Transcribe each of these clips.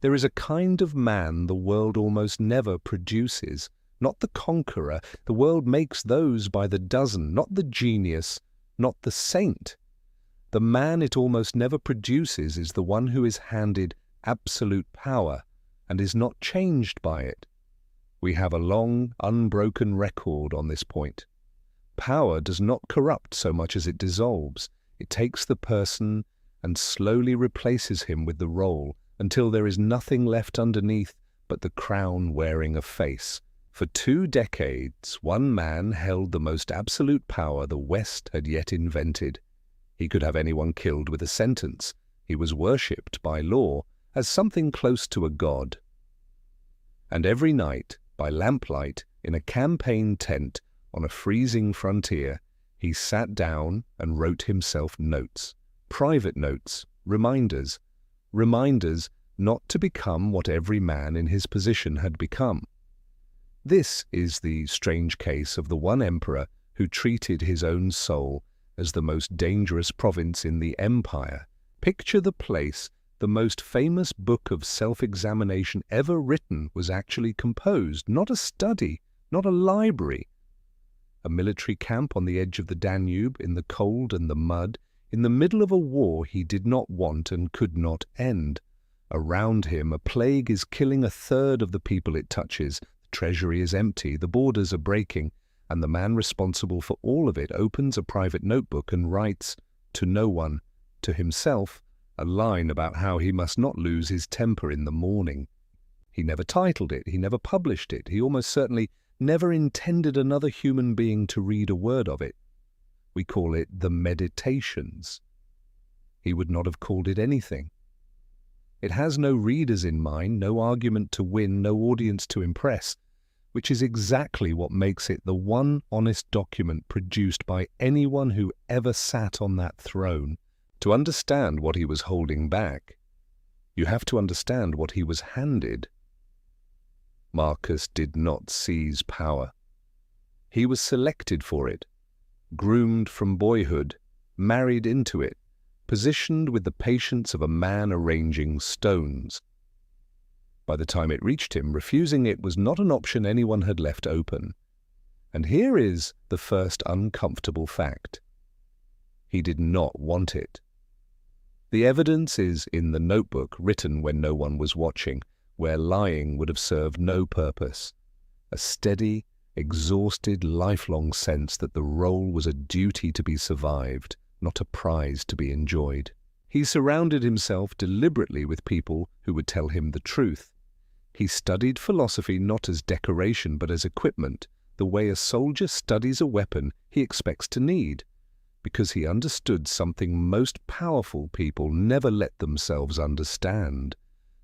There is a kind of man the world almost never produces, not the conqueror. The world makes those by the dozen, not the genius, not the saint. The man it almost never produces is the one who is handed absolute power and is not changed by it. We have a long, unbroken record on this point. Power does not corrupt so much as it dissolves. It takes the person and slowly replaces him with the role until there is nothing left underneath but the crown wearing a face. For 2 decades, one man held the most absolute power the West had yet invented. He could have anyone killed with a sentence. He was worshipped by law as something close to a god. And every night, by lamplight, in a campaign tent on a freezing frontier, he sat down and wrote himself notes, private notes, reminders not to become what every man in his position had become. This is the strange case of the one emperor who treated his own soul as the most dangerous province in the empire. Picture the place the most famous book of self-examination ever written was actually composed, not a study, not a library. A military camp on the edge of the Danube, in the cold and the mud, in the middle of a war he did not want and could not end. Around him a plague is killing 1/3 of the people it touches. The treasury is empty, the borders are breaking, and the man responsible for all of it opens a private notebook and writes, to no one, to himself, a line about how he must not lose his temper in the morning. He never titled it, he never published it, he almost certainly never intended another human being to read a word of it. We call it the Meditations. He would not have called it anything. It has no readers in mind, no argument to win, no audience to impress, which is exactly what makes it the one honest document produced by anyone who ever sat on that throne. To understand what he was holding back, you have to understand what he was handed. Marcus did not seize power. He was selected for it, groomed from boyhood, married into it, positioned with the patience of a man arranging stones. By the time it reached him, refusing it was not an option anyone had left open. And here is the first uncomfortable fact. He did not want it. The evidence is in the notebook written when no one was watching, where lying would have served no purpose. A steady, exhausted, lifelong sense that the role was a duty to be survived, not a prize to be enjoyed. He surrounded himself deliberately with people who would tell him the truth. He studied philosophy not as decoration but as equipment, the way a soldier studies a weapon he expects to need, because he understood something most powerful people never let themselves understand.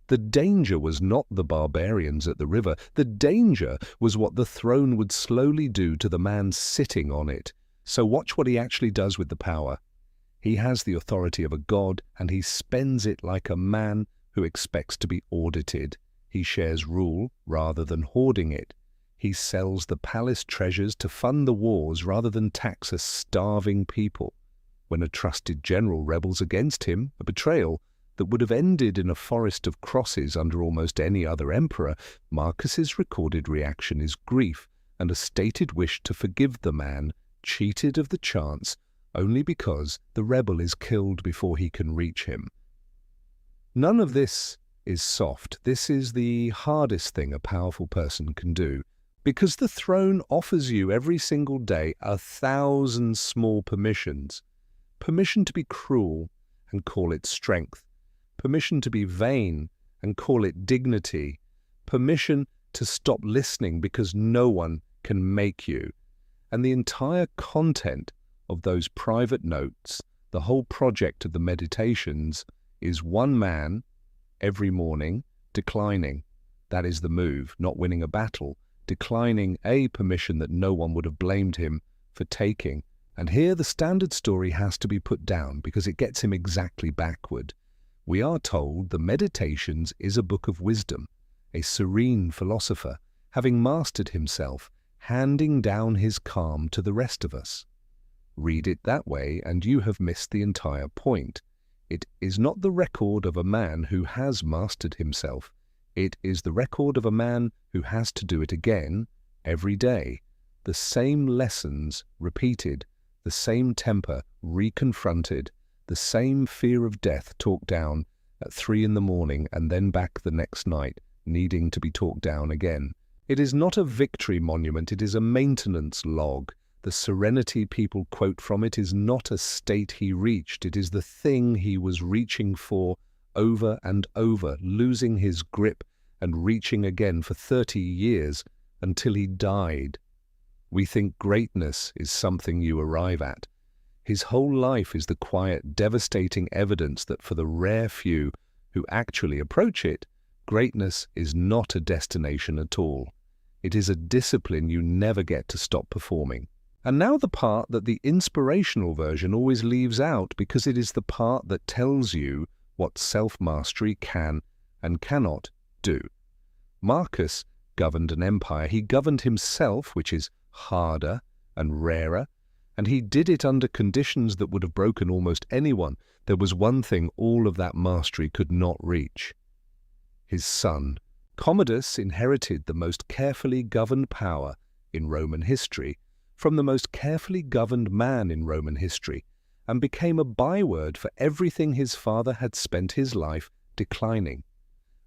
The danger was not the barbarians at the river. The danger was what the throne would slowly do to the man sitting on it. So watch what he actually does with the power. He has the authority of a god, and he spends it like a man who expects to be audited. He shares rule rather than hoarding it. He sells the palace treasures to fund the wars rather than tax a starving people. When a trusted general rebels against him, a betrayal that would have ended in a forest of crosses under almost any other emperor, Marcus's recorded reaction is grief and a stated wish to forgive the man, cheated of the chance only because the rebel is killed before he can reach him. None of this is soft. This is the hardest thing a powerful person can do, because the throne offers you every single day 1,000 small permissions. Permission to be cruel and call it strength. Permission to be vain and call it dignity. Permission to stop listening because no one can make you. And the entire content of those private notes, the whole project of the Meditations, is one man, every morning, declining. That is the move, not winning a battle, declining a permission that no one would have blamed him for taking. And here the standard story has to be put down because it gets him exactly backward. We are told the Meditations is a book of wisdom, a serene philosopher, having mastered himself, handing down his calm to the rest of us. Read it that way and you have missed the entire point. It is not the record of a man who has mastered himself. It is the record of a man who has to do it again every day. The same lessons repeated, the same temper reconfronted, the same fear of death talked down at 3 in the morning and then back the next night, needing to be talked down again. It is not a victory monument, it is a maintenance log. The serenity people quote from it is not a state he reached, it is the thing he was reaching for over and over, losing his grip and reaching again for 30 years until he died. We think greatness is something you arrive at. His whole life is the quiet, devastating evidence that for the rare few who actually approach it, greatness is not a destination at all. It is a discipline you never get to stop performing. And now the part that the inspirational version always leaves out, because it is the part that tells you what self-mastery can and cannot do. Marcus governed an empire. He governed himself, which is harder and rarer, and he did it under conditions that would have broken almost anyone. There was one thing all of that mastery could not reach: his son. Commodus inherited the most carefully governed power in Roman history from the most carefully governed man in Roman history, and became a byword for everything his father had spent his life declining.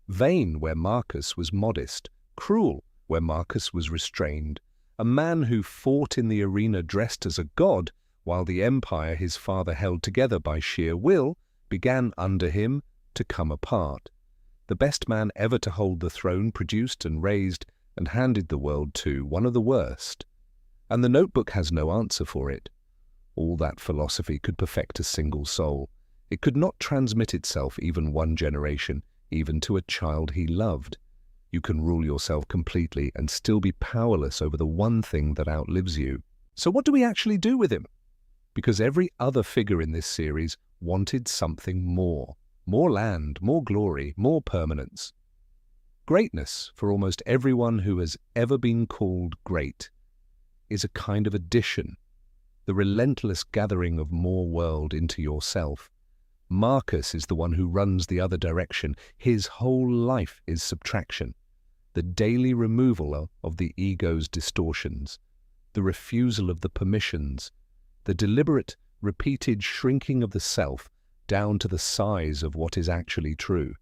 Vain where Marcus was modest, cruel where Marcus was restrained, a man who fought in the arena dressed as a god, while the empire his father held together by sheer will began under him to come apart. The best man ever to hold the throne produced and raised and handed the world to one of the worst. And the notebook has no answer for it. All that philosophy could perfect a single soul. It could not transmit itself even one generation, even to a child he loved. You can rule yourself completely and still be powerless over the one thing that outlives you. So what do we actually do with him? Because every other figure in this series wanted something more. More land, more glory, more permanence. Greatness, for almost everyone who has ever been called great, is a kind of addition, the relentless gathering of more world into yourself. Marcus is the one who runs the other direction. His whole life is subtraction, the daily removal of the ego's distortions, the refusal of the permissions, the deliberate, repeated shrinking of the self down to the size of what is actually true.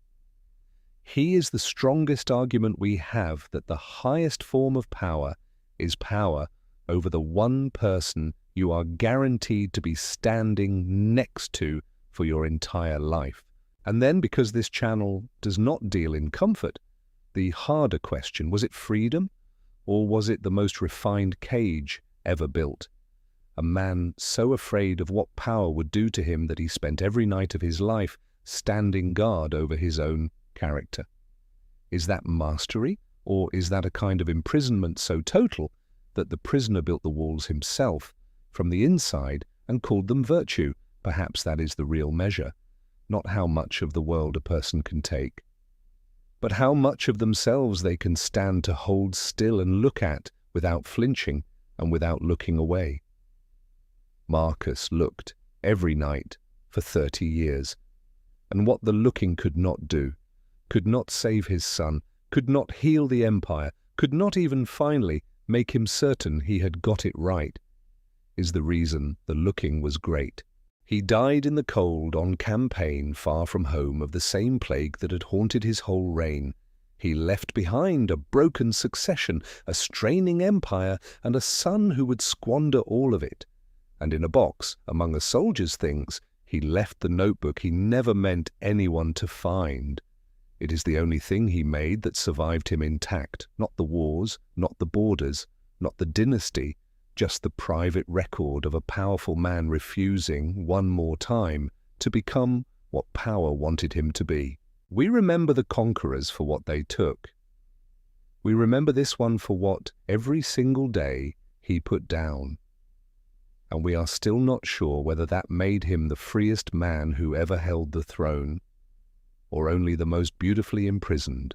He is the strongest argument we have that the highest form of power is power over the one person you are guaranteed to be standing next to for your entire life. And then, because this channel does not deal in comfort, the harder question: was it freedom, or was it the most refined cage ever built? A man so afraid of what power would do to him that he spent every night of his life standing guard over his own character. Is that mastery, or is that a kind of imprisonment so total that the prisoner built the walls himself from the inside and called them virtue? Perhaps that is the real measure, not how much of the world a person can take, but how much of themselves they can stand to hold still and look at without flinching and without looking away. Marcus looked every night for 30 years, and what the looking could not do, could not save his son, could not heal the empire, could not even finally make him certain he had got it right, is the reason the looking was great. He died in the cold on campaign far from home of the same plague that had haunted his whole reign. He left behind a broken succession, a straining empire, and a son who would squander all of it. And in a box, among a soldier's things, he left the notebook he never meant anyone to find. It is the only thing he made that survived him intact, not the wars, not the borders, not the dynasty, just the private record of a powerful man refusing, one more time, to become what power wanted him to be. We remember the conquerors for what they took. We remember this one for what, every single day, he put down. And we are still not sure whether that made him the freest man who ever held the throne, or only the most beautifully imprisoned.